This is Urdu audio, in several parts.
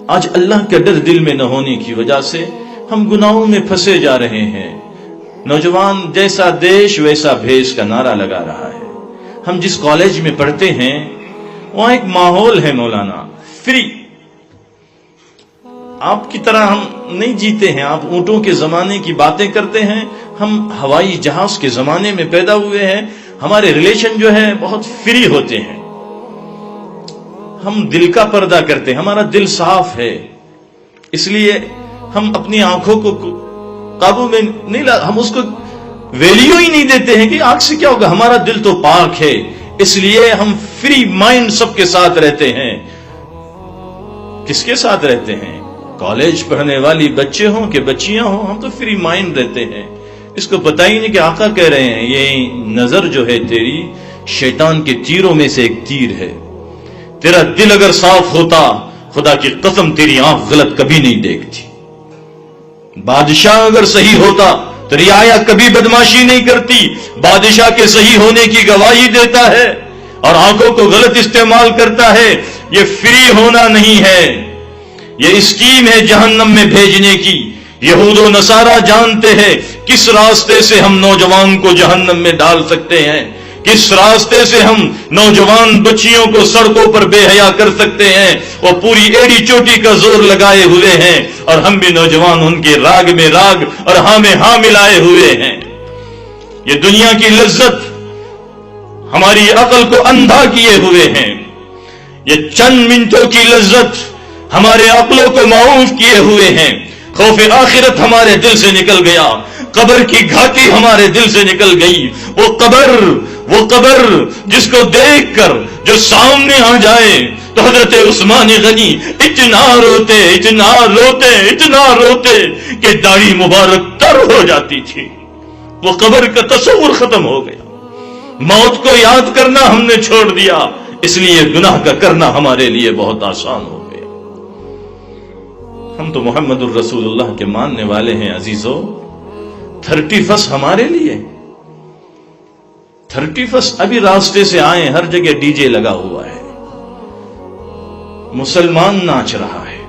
آج اللہ کا ڈر دل میں نہ ہونے کی وجہ سے ہم گناہوں میں پھنسے جا رہے ہیں. نوجوان جیسا دیش ویسا بھیش کا نعرہ لگا رہا ہے. ہم جس کالج میں پڑھتے ہیں وہاں ایک ماحول ہے مولانا فری. آپ کی طرح ہم نہیں جیتے ہیں. آپ اونٹوں کے زمانے کی باتیں کرتے ہیں, ہم ہوائی جہاز کے زمانے میں پیدا ہوئے ہیں. ہمارے ریلیشن جو ہے بہت فری ہوتے ہیں. ہم دل کا پردہ کرتے ہیں, ہمارا دل صاف ہے, اس لیے ہم اپنی آنکھوں کو قابو میں نہیں ہم اس کو ویلیو ہی نہیں دیتے ہیں کہ آنکھ سے کیا ہوگا, ہمارا دل تو پاک ہے. اس لیے ہم فری مائنڈ سب کے ساتھ رہتے ہیں. کس کے ساتھ رہتے ہیں؟ کالج پڑھنے والی بچے ہوں کہ بچیاں ہوں, ہم تو فری مائنڈ رہتے ہیں. اس کو پتہ ہی نہیں کہ آقا کہہ رہے ہیں یہ نظر جو ہے تیری شیطان کے تیروں میں سے ایک تیر ہے. تیرا دل اگر صاف ہوتا خدا کی قسم تیری آنکھ غلط کبھی نہیں دیکھتی. بادشاہ اگر صحیح ہوتا تو رعایا کبھی بدماشی نہیں کرتی. بادشاہ کے صحیح ہونے کی گواہی دیتا ہے اور آنکھوں کو غلط استعمال کرتا ہے. یہ فری ہونا نہیں ہے, یہ اسکیم ہے جہنم میں بھیجنے کی. یہود و نصارہ جانتے ہیں کس راستے سے ہم نوجوان کو جہنم میں ڈال سکتے ہیں, کس راستے سے ہم نوجوان بچیوں کو سڑکوں پر بے حیا کر سکتے ہیں. وہ پوری ایڑی چوٹی کا زور لگائے ہوئے ہیں اور ہم بھی نوجوان ان کے راگ میں راگ اور ہاں میں ہاں ملائے ہوئے ہیں. یہ دنیا کی لذت ہماری عقل کو اندھا کیے ہوئے ہیں. یہ چند منٹوں کی لذت ہمارے عقلوں کو معوف کیے ہوئے ہیں. خوف آخرت ہمارے دل سے نکل گیا, قبر کی گھاٹی ہمارے دل سے نکل گئی. وہ قبر جس کو دیکھ کر جو سامنے آ جائے تو حضرت عثمان غنی اتنا روتے کہ داڑھی مبارک تر ہو جاتی تھی. وہ قبر کا تصور ختم ہو گیا. موت کو یاد کرنا ہم نے چھوڑ دیا, اس لیے گناہ کا کرنا ہمارے لیے بہت آسان ہو گیا. ہم تو محمد الرسول اللہ کے ماننے والے ہیں عزیزو. 31 ہمارے لیے 31 ابھی راستے سے آئے, ہر جگہ ڈی جے لگا ہوا ہے, مسلمان ناچ رہا ہے,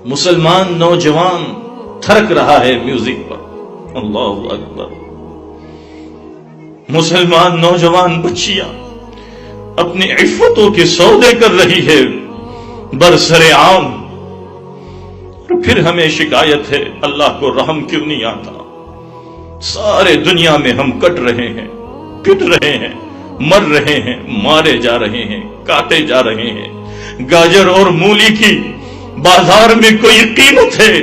مسلمان نوجوان تھرک رہا ہے میوزک پر. اللہ اکبر. مسلمان نوجوان بچیاں اپنی عفتوں کے سودے کر رہی ہے برسر عام. پھر ہمیں شکایت ہے اللہ کو رحم کیوں نہیں آتا. سارے دنیا میں ہم کٹ رہے ہیں, پٹ رہے ہیں, مر رہے ہیں, مارے جا رہے ہیں, کاٹے جا رہے ہیں. گاجر اور مولی کی بازار میں کوئی قیمت ہے؟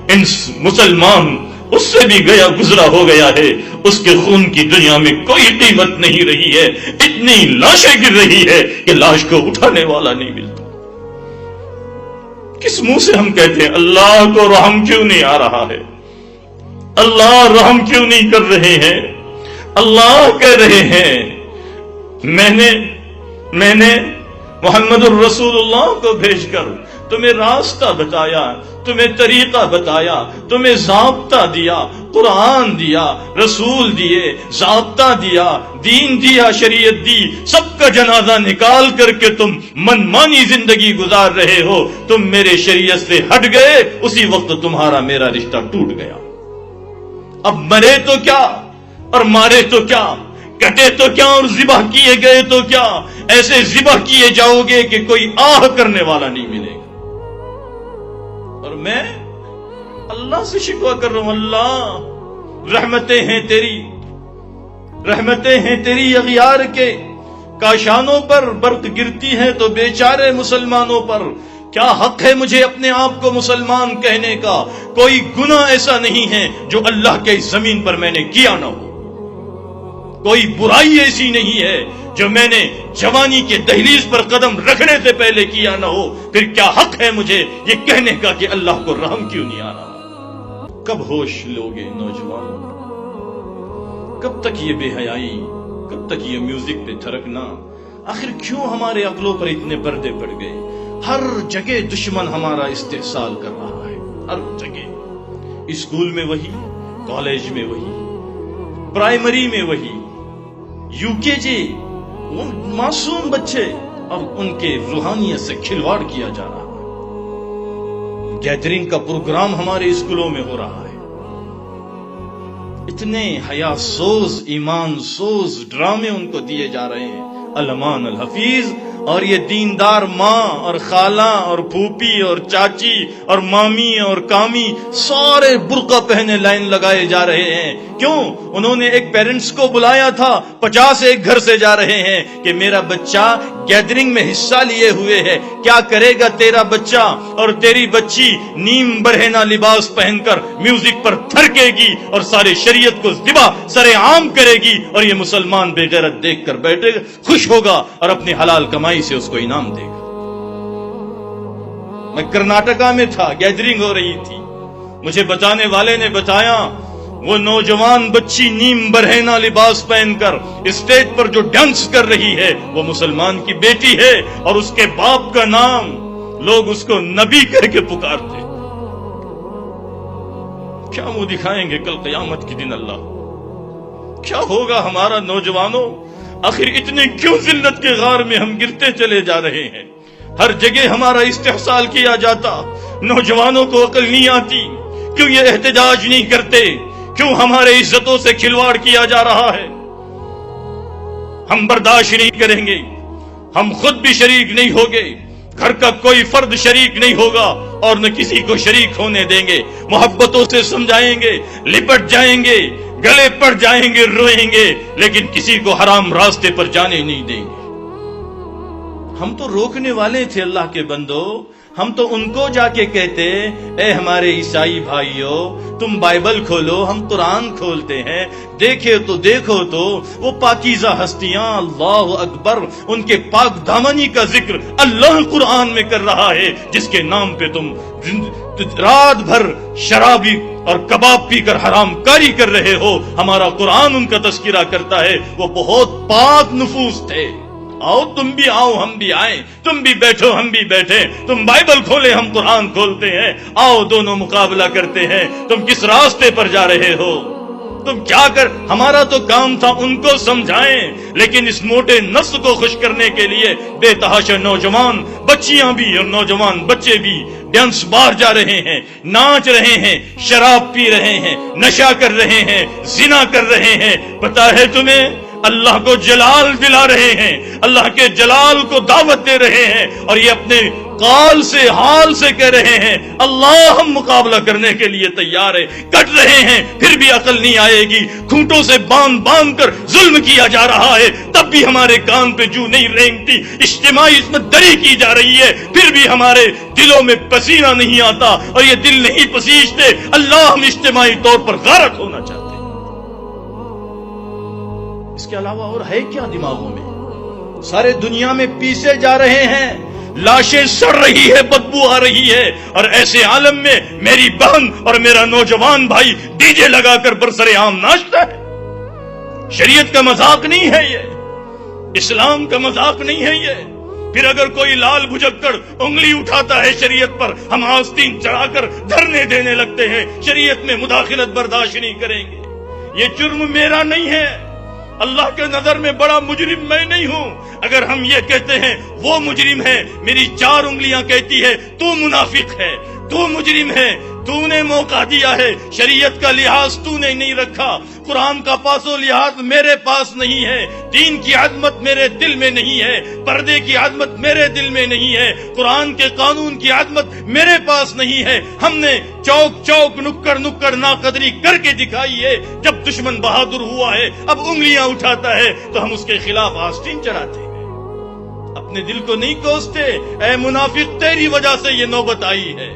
ان مسلمان اس سے بھی گیا گزرا ہو گیا ہے, اس کے خون کی دنیا میں کوئی قیمت نہیں رہی ہے. اتنی لاشیں گر رہی ہے کہ لاش کو اٹھانے والا نہیں ملتا. کس منہ سے ہم کہتے ہیں اللہ کو رحم کیوں نہیں آ رہا ہے, اللہ رحم کیوں نہیں کر رہے ہیں؟ اللہ کہہ رہے ہیں میں نے محمد الرسول اللہ کو بھیج کر تمہیں راستہ بتایا, تمہیں طریقہ بتایا, تمہیں ضابطہ دیا, قرآن دیا, رسول دیے, ضابطہ دیا, دین دیا, شریعت دی. سب کا جنازہ نکال کر کے تم منمانی زندگی گزار رہے ہو. تم میرے شریعت سے ہٹ گئے, اسی وقت تمہارا میرا رشتہ ٹوٹ گیا. اب مرے تو کیا اور مارے تو کیا, کٹے تو کیا اور ذبح کیے گئے تو کیا. ایسے ذبح کیے جاؤ گے کہ کوئی آہ کرنے والا نہیں ملے گا. اور میں اللہ سے شکوہ کر رہا ہوں, اللہ رحمتیں ہیں تیری اغیار کے. کاشانوں پر برق گرتی ہے تو بیچارے مسلمانوں پر. کیا حق ہے مجھے اپنے آپ کو مسلمان کہنے کا؟ کوئی گناہ ایسا نہیں ہے جو اللہ کے اس زمین پر میں نے کیا نہ ہو. کوئی برائی ایسی نہیں ہے جو میں نے جوانی کے دہلیز پر قدم رکھنے سے پہلے کیا نہ ہو. پھر کیا حق ہے مجھے یہ کہنے کا کہ اللہ کو رحم کیوں نہیں آ رہا؟ کب ہوش لوگے نوجوانوں؟ کب تک یہ بے حیائی, کب تک یہ میوزک پہ تھرکنا؟ آخر کیوں ہمارے عقلوں پر اتنے پردے پڑ گئے؟ ہر جگہ دشمن ہمارا استحصال کر رہا ہے, ہر جگہ. اسکول میں وہی, کالج میں وہی, پرائمری میں وہی, یو کے جی, وہ معصوم بچے اب ان کے روحانیت سے کھلواڑ کیا جا رہا ہے. گیدرنگ کا پروگرام ہمارے اسکولوں میں ہو رہا ہے. اتنے حیا سوز ایمان سوز ڈرامے ان کو دیے جا رہے ہیں. علمان الحفیظ اور یہ دیندار ماں اور خالہ اور پھوپھی اور چاچی اور مامی اور کامی سارے برقع پہنے لائن لگائے جا رہے ہیں. کیوں؟ انہوں نے ایک پیرنٹس کو بلایا تھا، 50 ایک گھر سے جا رہے ہیں کہ میرا بچہ گیدرنگ میں حصہ لیے ہوئے ہے، کیا کرے گا تیرا بچہ اور تیری بچی؟ نیم برہنہ لباس پہن کر میوزک پر تھرکے گی اور سارے شریعت کو ذبح سر عام کرے گی، اور یہ مسلمان بے غیرت دیکھ کر بیٹھے گا، خوش ہوگا اور اپنی حلال کمائی سے اس کو انعام دے گا. میں کرناٹکا میں تھا، گیدرنگ ہو رہی تھی. مجھے بتانے والے نے بتایا وہ نوجوان بچی نیم برہنہ لباس پہن کر اسٹیج پر جو ڈانس کر رہی ہے وہ مسلمان کی بیٹی ہے، اور اس کے باپ کا نام لوگ اس کو نبی کہہ کے پکارتے. کیا منہ دکھائیں گے کل قیامت کے دن اللہ؟ کیا ہوگا ہمارا نوجوانوں؟ آخر اتنے کیوں ذلت کے غار میں ہم گرتے چلے جا رہے ہیں؟ ہر جگہ ہمارا استحصال کیا جاتا، نوجوانوں کو عقل نہیں آتی. کیوں یہ احتجاج نہیں کرتے؟ کیوں ہمارے عزتوں سے کھلواڑ کیا جا رہا ہے؟ ہم برداشت نہیں کریں گے. ہم خود بھی شریک نہیں ہوگے، گھر کا کوئی فرد شریک نہیں ہوگا اور نہ کسی کو شریک ہونے دیں گے. محبتوں سے سمجھائیں گے، لپٹ جائیں گے، گلے پڑ جائیں گے، روئیں گے، لیکن کسی کو حرام راستے پر جانے نہیں دیں گے. ہم تو روکنے والے تھے اللہ کے بندو. ہم تو ان کو جا کے کہتے اے ہمارے عیسائی بھائیو تم بائبل کھولو، ہم قرآن کھولتے ہیں، دیکھے تو دیکھو تو وہ پاکیزہ ہستیاں، اللہ اکبر، ان کے پاک دامنی کا ذکر اللہ قرآن میں کر رہا ہے، جس کے نام پہ تم رات بھر شرابی اور کباب پی کر حرام کاری کر رہے ہو. ہمارا قرآن ان کا تذکرہ کرتا ہے وہ بہت پاک نفوس تھے. آؤ تم بھی آؤ، ہم بھی آئیں، تم بھی بیٹھو ہم بھی بیٹھے، تم بائبل کھولے ہم قرآن کھولتے ہیں، آؤ دونوں مقابلہ کرتے ہیں. تم کس راستے پر جا رہے ہو؟ تم کیا کر؟ ہمارا تو کام تھا ان کو سمجھائیں، لیکن اس موٹے نفس کو خوش کرنے کے لیے بے تحاشا نوجوان بچیاں بھی اور نوجوان بچے بھی ڈانس بار جا رہے ہیں، ناچ رہے ہیں، شراب پی رہے ہیں، نشہ کر رہے ہیں، زنا کر رہے ہیں. پتا ہے تمہیں اللہ کو جلال دلا رہے ہیں، اللہ کے جلال کو دعوت دے رہے ہیں، اور یہ اپنے قال سے حال سے کہہ رہے ہیں اللہ ہم مقابلہ کرنے کے لیے تیار ہے. کٹ رہے ہیں پھر بھی عقل نہیں آئے گی، کھوٹوں سے باندھ باندھ کر ظلم کیا جا رہا ہے تب بھی ہمارے کان پہ جو نہیں رینگتی، اجتماعی عصمت دری کی جا رہی ہے پھر بھی ہمارے دلوں میں پسینہ نہیں آتا، اور یہ دل نہیں پسیجتے. اللہ ہم اجتماعی طور پر غارق ہونا چاہتے ہیں. اس کے علاوہ اور ہے کیا دماغوں میں؟ سارے دنیا میں پیسے جا رہے ہیں، لاشیں سڑ رہی ہے، بدبو آ رہی ہے، اور ایسے عالم میں میری بہن اور میرا نوجوان بھائی ڈی جے لگا کر برسر عام ناچتا ہے. شریعت کا مذاق نہیں ہے یہ، اسلام کا مذاق نہیں ہے یہ. پھر اگر کوئی لال بھجکڑ انگلی اٹھاتا ہے شریعت پر، ہم آستین چڑھا کر دھرنے دینے لگتے ہیں، شریعت میں مداخلت برداشت نہیں کریں گے. یہ جرم میرا نہیں ہے، اللہ کے نظر میں بڑا مجرم میں نہیں ہوں. اگر ہم یہ کہتے ہیں وہ مجرم ہے، میری 4 انگلیاں کہتی ہے تو منافق ہے، تو مجرم ہے، تو نے موقع دیا ہے. شریعت کا لحاظ تو نے نہیں رکھا، قرآن کا پاس و لحاظ میرے پاس نہیں ہے، دین کی عظمت میرے دل میں نہیں ہے، پردے کی عظمت میرے دل میں نہیں ہے، قرآن کے قانون کی عظمت میرے پاس نہیں ہے. ہم نے چوک چوک نکڑ نکڑ ناقدری کر کے دکھائی ہے. جب دشمن بہادر ہوا ہے اب انگلیاں اٹھاتا ہے تو ہم اس کے خلاف آستین چڑھاتے ہیں، اپنے دل کو نہیں کوستے. اے منافق تیری وجہ سے یہ نوبت آئی ہے.